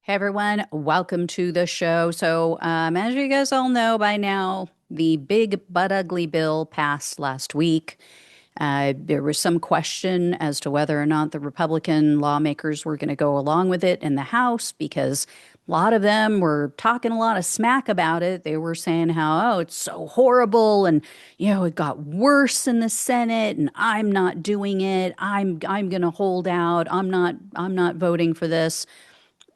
Hey everyone, welcome to the show. As you guys all know by now, the big but ugly bill passed last week. There was some question as to whether or not the Republican lawmakers were going to go along with it in the House because a lot of them were talking a lot of smack about it. They were saying how, oh, it's so horrible and it got worse in the Senate and I'm not doing it. I'm going to hold out. I'm not voting for this.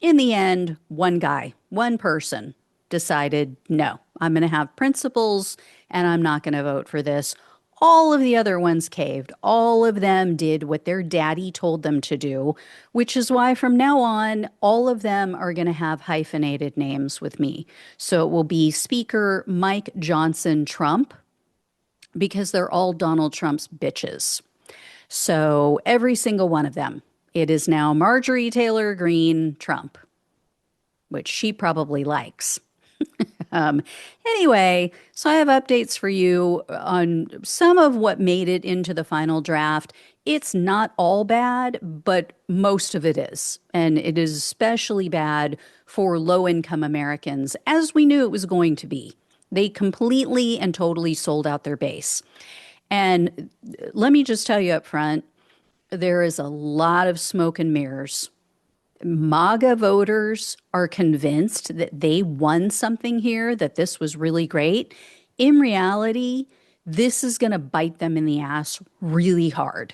In the end, one guy, one person decided, no, I'm going to have principles and I'm not going to vote for this. All of the other ones caved. All of them did what their daddy told them to do, which is why from now on, all of them are going to have hyphenated names with me. So it will be Speaker Mike Johnson Trump because they're all Donald Trump's bitches. So every single one of them. It is now Marjorie Taylor Greene Trump, which she probably likes. Um, anyway, so I have updates for you on some of what made it into the final draft. It's not all bad, but most of it is. And it is especially bad for low income Americans, as we knew it was going to be. They completely and totally sold out their base. And let me just tell you up front, there is a lot of smoke and mirrors. MAGA voters are convinced that they won something here, that this was really great. In reality, this is going to bite them in the ass really hard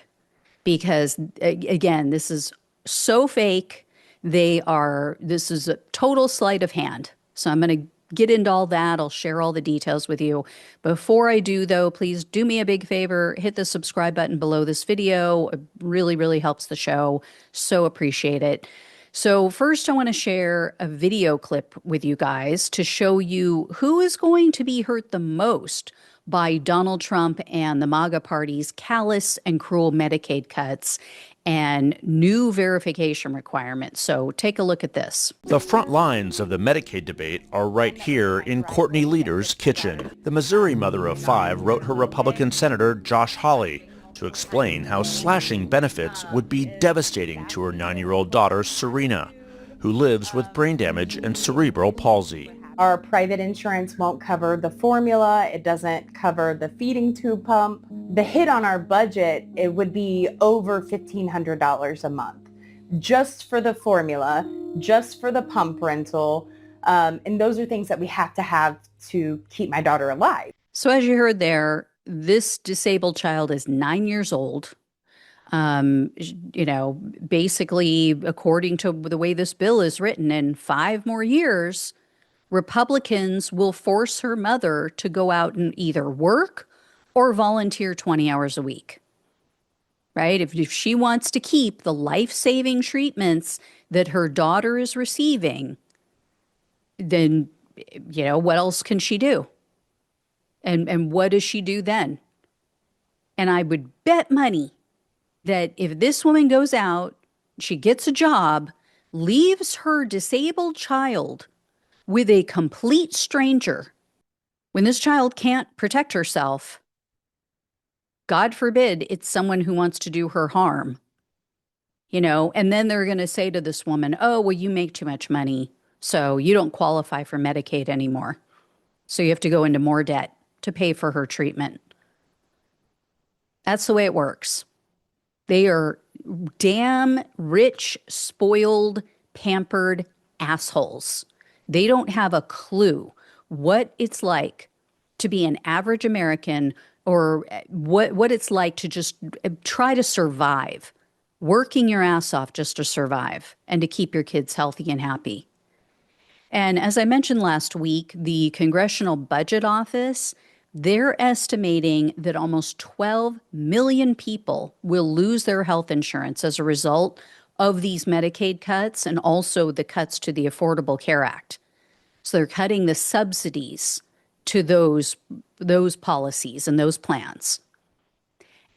because, again, this is so fake. This is a total sleight of hand. So I'm going to get into all that. I'll share all the details with you. Before I do, though, please do me a big favor. Hit the subscribe button below this video. It really, really helps the show. So appreciate it. So first, I want to share a video clip with you guys to show you who is going to be hurt the most by Donald Trump and the MAGA party's callous and cruel Medicaid cuts and new verification requirements. So take a look at this. The front lines of the Medicaid debate are right here in Courtney Leader's kitchen. The Missouri mother of five wrote her Republican Senator Josh Hawley to explain how slashing benefits would be devastating to her 9-year-old daughter Serena, who lives with brain damage and cerebral palsy. Our private insurance won't cover the formula. It doesn't cover the feeding tube pump. The hit on our budget, it would be over $1,500 a month just for the formula, just for the pump rental. And those are things that we have to keep my daughter alive. So as you heard there, this disabled child is 9 years old. Basically, according to the way this bill is written, in 5 more years, Republicans will force her mother to go out and either work or volunteer 20 hours a week, right? If she wants to keep the life-saving treatments that her daughter is receiving, then, what else can she do? And what does she do then? And I would bet money that if this woman goes out, she gets a job, leaves her disabled child with a complete stranger, when this child can't protect herself, God forbid it's someone who wants to do her harm, and then they're going to say to this woman, oh, well, you make too much money, so you don't qualify for Medicaid anymore. So you have to go into more debt to pay for her treatment. That's the way it works. They are damn rich, spoiled, pampered assholes. They don't have a clue what it's like to be an average American or what it's like to just try to survive, working your ass off just to survive and to keep your kids healthy and happy. And as I mentioned last week, the Congressional Budget Office, they're estimating that almost 12 million people will lose their health insurance as a result of these Medicaid cuts and also the cuts to the Affordable Care Act. So they're cutting the subsidies to those policies and those plans.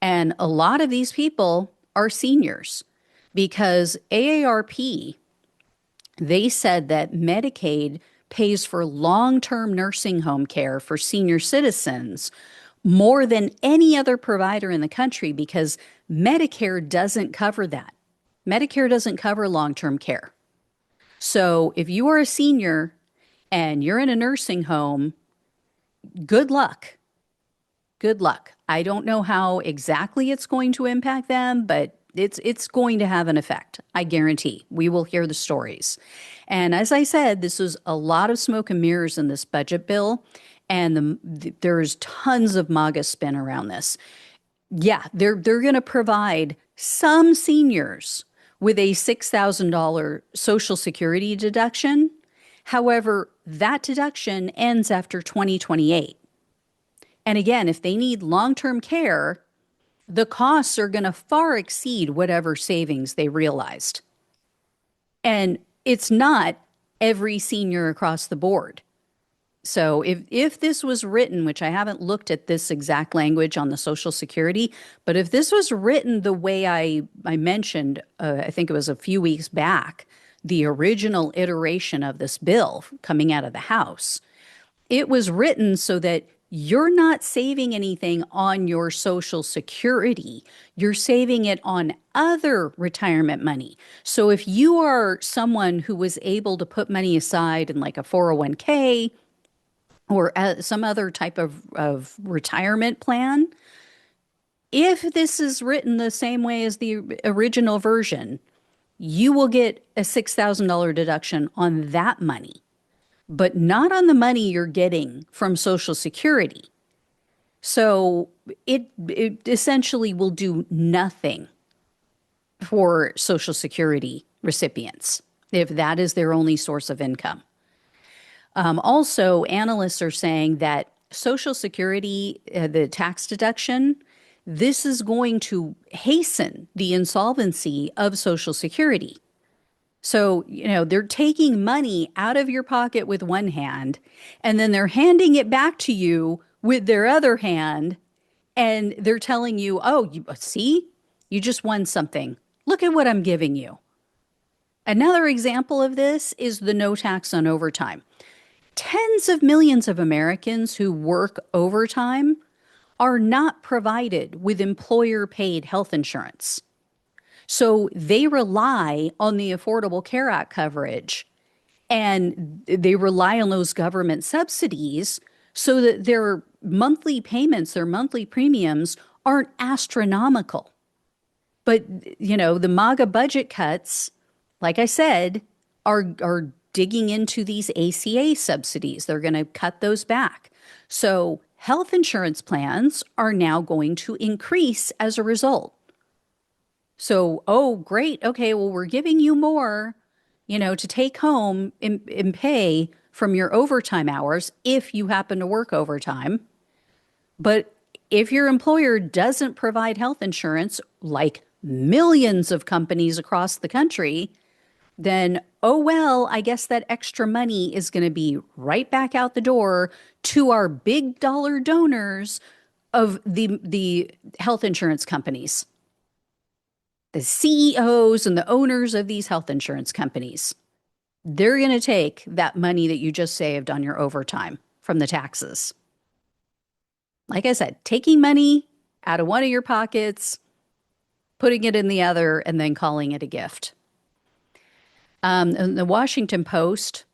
And a lot of these people are seniors because AARP, they said that Medicaid pays for long-term nursing home care for senior citizens more than any other provider in the country because Medicare doesn't cover that. Medicare doesn't cover long-term care. So if you are a senior and you're in a nursing home, good luck. Good luck. I don't know how exactly it's going to impact them, but it's going to have an effect. I guarantee. We will hear the stories. And as I said, this was a lot of smoke and mirrors in this budget bill, and there's tons of MAGA spin around this. Yeah, they're going to provide some seniors with a $6,000 Social Security deduction. However, that deduction ends after 2028. And again, if they need long-term care, the costs are going to far exceed whatever savings they realized. And it's not every senior across the board. So if this was written, which I haven't looked at this exact language on the Social Security, but if this was written the way I mentioned, I think it was a few weeks back, the original iteration of this bill coming out of the House, it was written so that you're not saving anything on your Social Security. You're saving it on other retirement money. So if you are someone who was able to put money aside in like a 401k or some other type of retirement plan, if this is written the same way as the original version, you will get a $6,000 deduction on that money, but not on the money you're getting from Social Security. So it essentially will do nothing for Social Security recipients if that is their only source of income. Also, analysts are saying that Social Security, the tax deduction, this is going to hasten the insolvency of Social Security. So, they're taking money out of your pocket with one hand, and then they're handing it back to you with their other hand, and they're telling you, oh, see, you just won something. Look at what I'm giving you. Another example of this is the no tax on overtime. Tens of millions of Americans who work overtime are not provided with employer paid health insurance. So they rely on the Affordable Care Act coverage, and they rely on those government subsidies so that their monthly payments, their monthly premiums aren't astronomical. But, the MAGA budget cuts, like I said, are digging into these ACA subsidies. They're going to cut those back. So health insurance plans are now going to increase as a result. So, oh, great. Okay, well, we're giving you more, to take home and pay from your overtime hours if you happen to work overtime. But if your employer doesn't provide health insurance, like millions of companies across the country, then, oh, well, I guess that extra money is going to be right back out the door to our big dollar donors of the health insurance companies, the CEOs and the owners of these health insurance companies. They're going to take that money that you just saved on your overtime from the taxes. Like I said, taking money out of one of your pockets, putting it in the other, and then calling it a gift. In the Washington Post,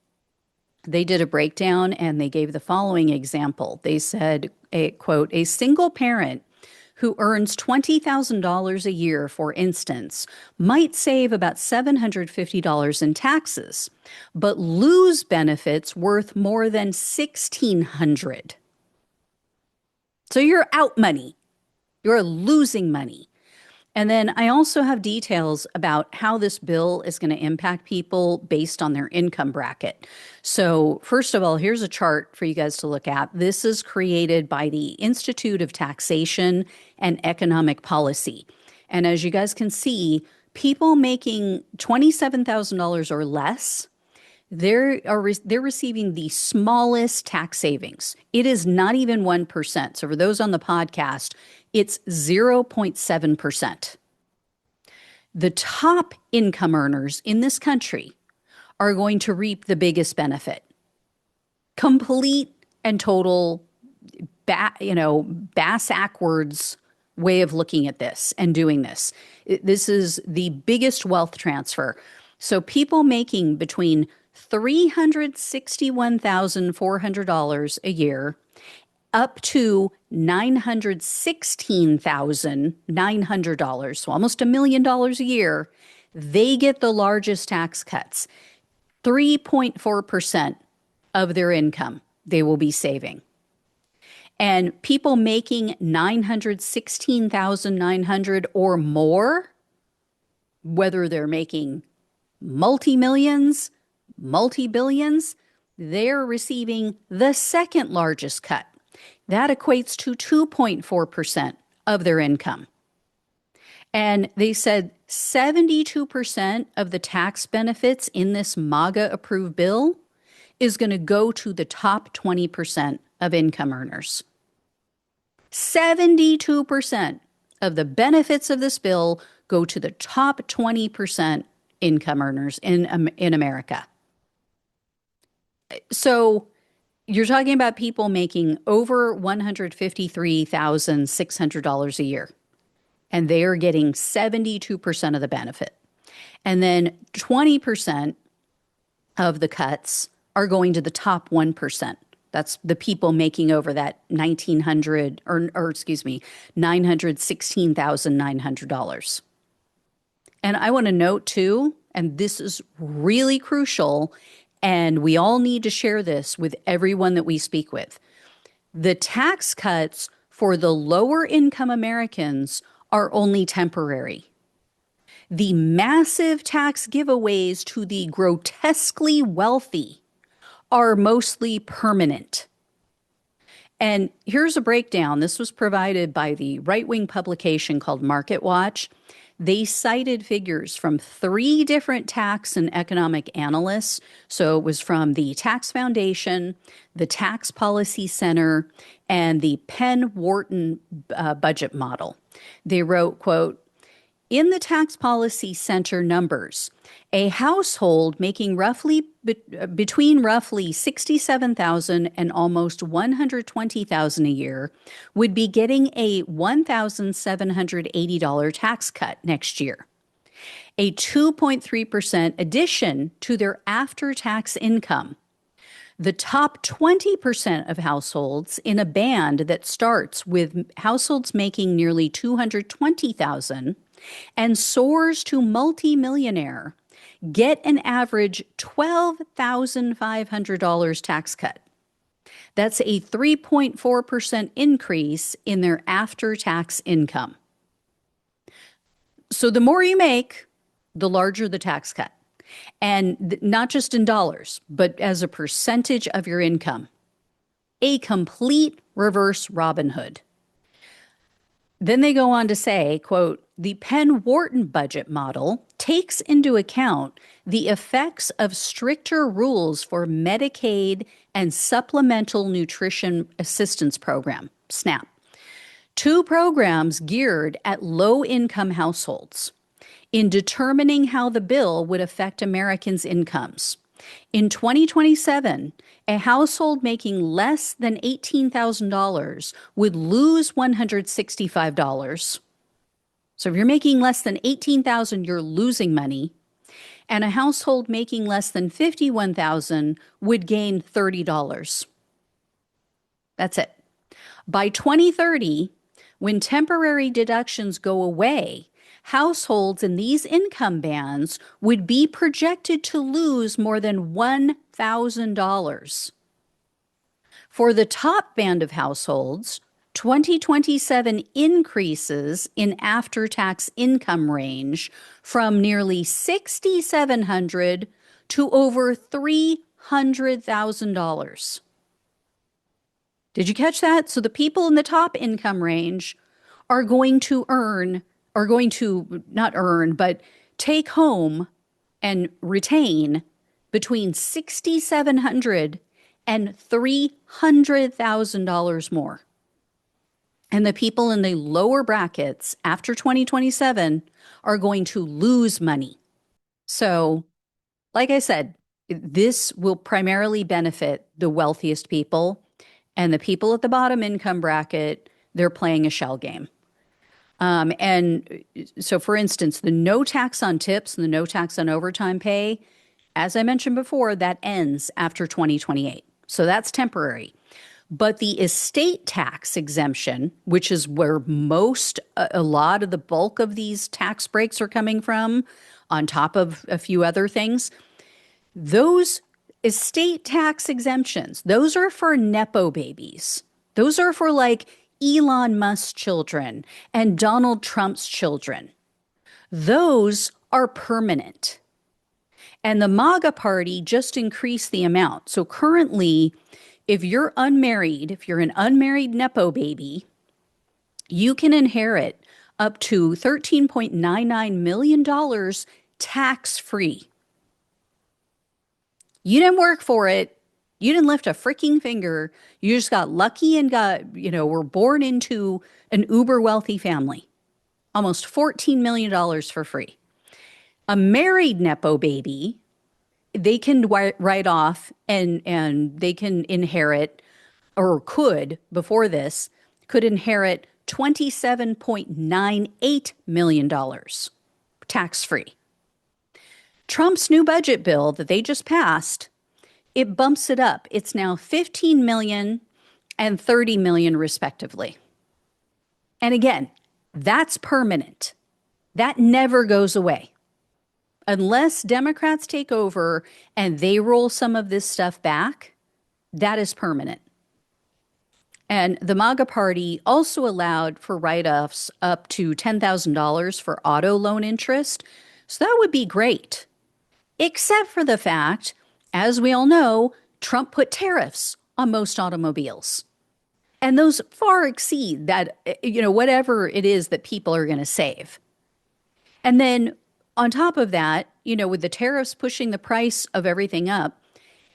they did a breakdown and they gave the following example. They said, quote, a single parent who earns $20,000 a year, for instance, might save about $750 in taxes, but lose benefits worth more than $1,600. So you're out money. You're losing money. And then I also have details about how this bill is going to impact people based on their income bracket. So first of all, here's a chart for you guys to look at. This is created by the Institute of Taxation and Economic Policy. And as you guys can see, people making $27,000 or less, they're receiving the smallest tax savings. It is not even 1%. So for those on the podcast, it's 0.7%. The top income earners in this country are going to reap the biggest benefit. Complete and total, bass-ackwards way of looking at this and doing this. This is the biggest wealth transfer. So people making between $361,400 a year up to $916,900, so almost $1 million a year, they get the largest tax cuts. 3.4% of their income they will be saving. And people making 916,900 or more, whether they're making multi-millions, multi-billions, they're receiving the second largest cut. That equates to 2.4% of their income. And they said 72% of the tax benefits in this MAGA approved bill is going to go to the top 20% of income earners. 72% of the benefits of this bill go to the top 20% income earners in America. So you're talking about people making over $153,600 a year, and they are getting 72% of the benefit. And then 20% of the cuts are going to the top 1%. That's the people making over that $916,900. And I want to note too, and this is really crucial, and we all need to share this with everyone that we speak with. The tax cuts for the lower income Americans are only temporary. The massive tax giveaways to the grotesquely wealthy are mostly permanent. And here's a breakdown. This was provided by the right-wing publication called Market Watch. They cited figures from 3 different tax and economic analysts. So it was from the Tax Foundation, the Tax Policy Center, and the Penn Wharton budget model. They wrote, quote, "In the Tax Policy Center numbers, a household making between roughly $67,000 and almost $120,000 a year would be getting a $1,780 tax cut next year, a 2.3% addition to their after-tax income. The top 20% of households in a band that starts with households making nearly $220,000 and soars to multimillionaire get an average $12,500 tax cut. That's a 3.4% increase in their after-tax income. So the more you make, the larger the tax cut. And not just in dollars, but as a percentage of your income. A complete reverse Robin Hood. Then they go on to say, quote, "The Penn Wharton budget model takes into account the effects of stricter rules for Medicaid and Supplemental Nutrition Assistance Program, SNAP, 2 programs geared at low-income households, in determining how the bill would affect Americans' incomes. In 2027, a household making less than $18,000 would lose $165. So if you're making less than $18,000, you're losing money. And a household making less than $51,000 would gain $30. That's it. By 2030, when temporary deductions go away, households in these income bands would be projected to lose more than $1,000. For the top band of households, 2027 increases in after-tax income range from nearly $6,700 to over $300,000. Did you catch that? So the people in the top income range are going to not earn, but take home and retain between $6,700 and $300,000 more. And the people in the lower brackets after 2027 are going to lose money. So, like I said, this will primarily benefit the wealthiest people, and the people at the bottom income bracket, they're playing a shell game. And so, for instance, the no tax on tips and the no tax on overtime pay, as I mentioned before, that ends after 2028. So that's temporary. But the estate tax exemption, which is where a lot of the bulk of these tax breaks are coming from, on top of a few other things, those estate tax exemptions, those are for Nepo babies. Those are for like Elon Musk's children and Donald Trump's children. Those are permanent. And the MAGA party just increased the amount. So currently, if you're unmarried, if you're an unmarried Nepo baby, you can inherit up to $13.99 million tax free. You didn't work for it. You didn't lift a freaking finger. You just got lucky and were born into an uber wealthy family. Almost $14 million for free. A married Nepo baby, they can write off and they can inherit, or could before this, could inherit $27.98 million tax free. Trump's new budget bill that they just passed, it bumps it up. It's now 15 million and 30 million respectively. And again, that's permanent. That never goes away. Unless Democrats take over and they roll some of this stuff back, that is permanent. And the MAGA party also allowed for write-offs up to $10,000 for auto loan interest. So that would be great. Except for the fact, as we all know, Trump put tariffs on most automobiles. And those far exceed that, whatever it is that people are going to save. And then on top of that, with the tariffs pushing the price of everything up,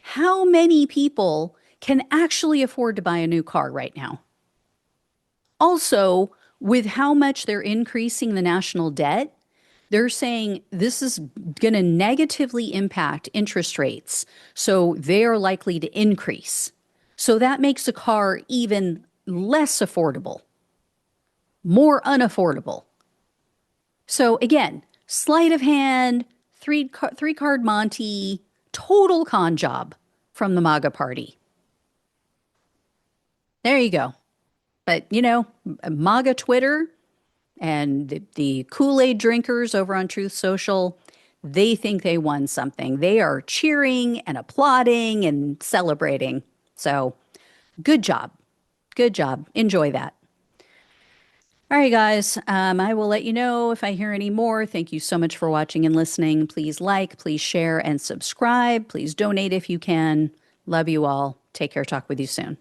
how many people can actually afford to buy a new car right now? Also, with how much they're increasing the national debt, they're saying this is going to negatively impact interest rates. So they are likely to increase. So that makes a car even less affordable, more unaffordable. So again, sleight of hand, three card Monty, total con job from the MAGA party. There you go. But, MAGA Twitter and the Kool-Aid drinkers over on Truth Social, they think they won something. They are cheering and applauding and celebrating. So good job. Good job. Enjoy that. All right, guys, I will let you know if I hear any more. Thank you so much for watching and listening. Please like, please share, and subscribe. Please donate if you can. Love you all. Take care. Talk with you soon.